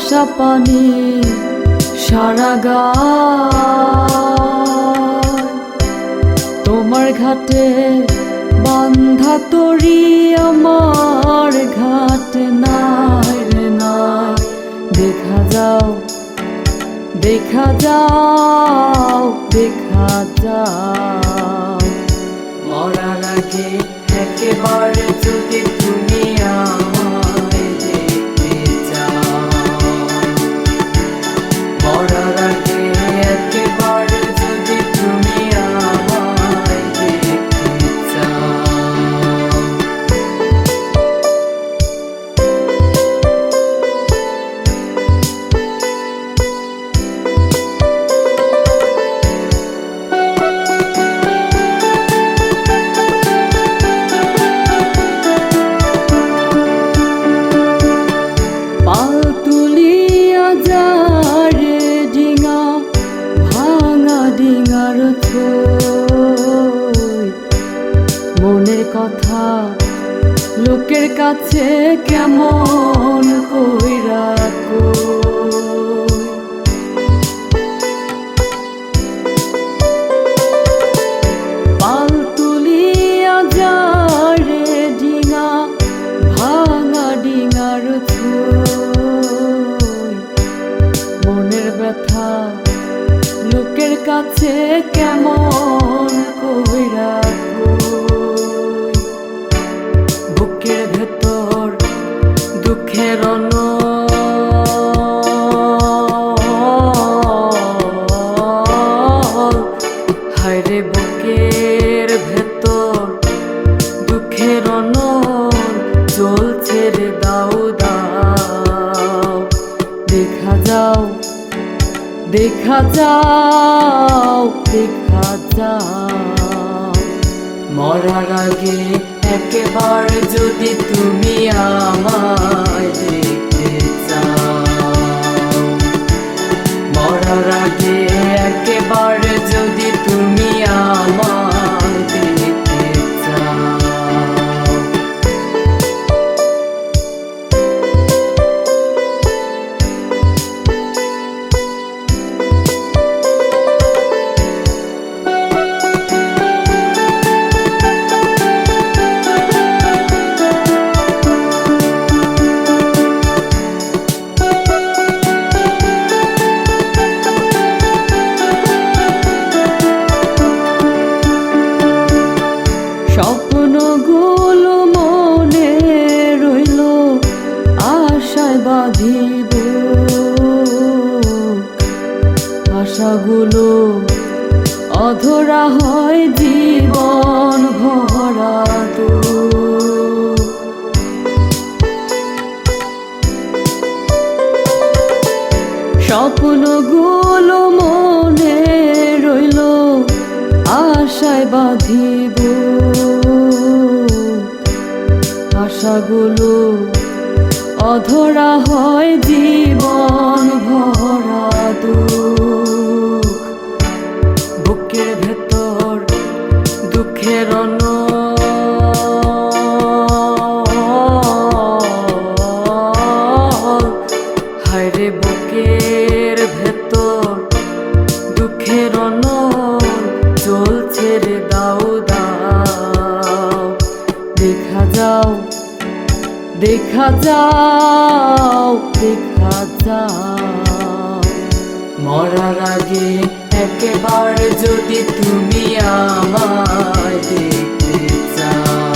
বর্ষা পানি সারা গায়, তোমার ঘাটে বান্ধা তরি আমার ঘাটে নাই রে নাই। দেখা যাও দেখা যাও দেখা যাও, মরার আগে একেবারে যদি তুমি আমায় দেখতে চাও, মরার আগে একেবারে যদি তুমি আমায় দেখতে চাও। ডিঙার থই মনের কথা লোকের কাছে কেমন কইরা কই, পাল তুলিয়া যারে ডিঙা ভাঙা ডিঙার থই মনের ব্যথা লোকের কাছে কেমন কইরা কই। বুকের ভেতর দুঃখের হায়রে বুকের ভেতর দুঃখের চলছে রে দাও দাও। দেখা যাও দেখা যাও দেখা যাও, মরার আগে একেবারে যদি তুমি আমায় দেখতে চাও, মরার আগে একেবারে যদি তুমি আমায় দেখতে চাও। স্বপ্নগুলো মনে রইল আশায় বাঁধিব, আশাগুলো অধরা হয় জীবন ভরা দুঃখ। স্বপ্নগুলো মনে রইল আশায় বাঁধিব, আশাগুলো অধরা হয় জীবন ভরা দুঃখ। বুকের ভেতর দুঃখের হায়রে বুকের ভেতর দুঃখের চলছে রে দাও দাও। দেখা যাও দেখা যাও দেখা যাও, মরার আগে একেবারে যদি তুমি আমায় দেখতে চাও,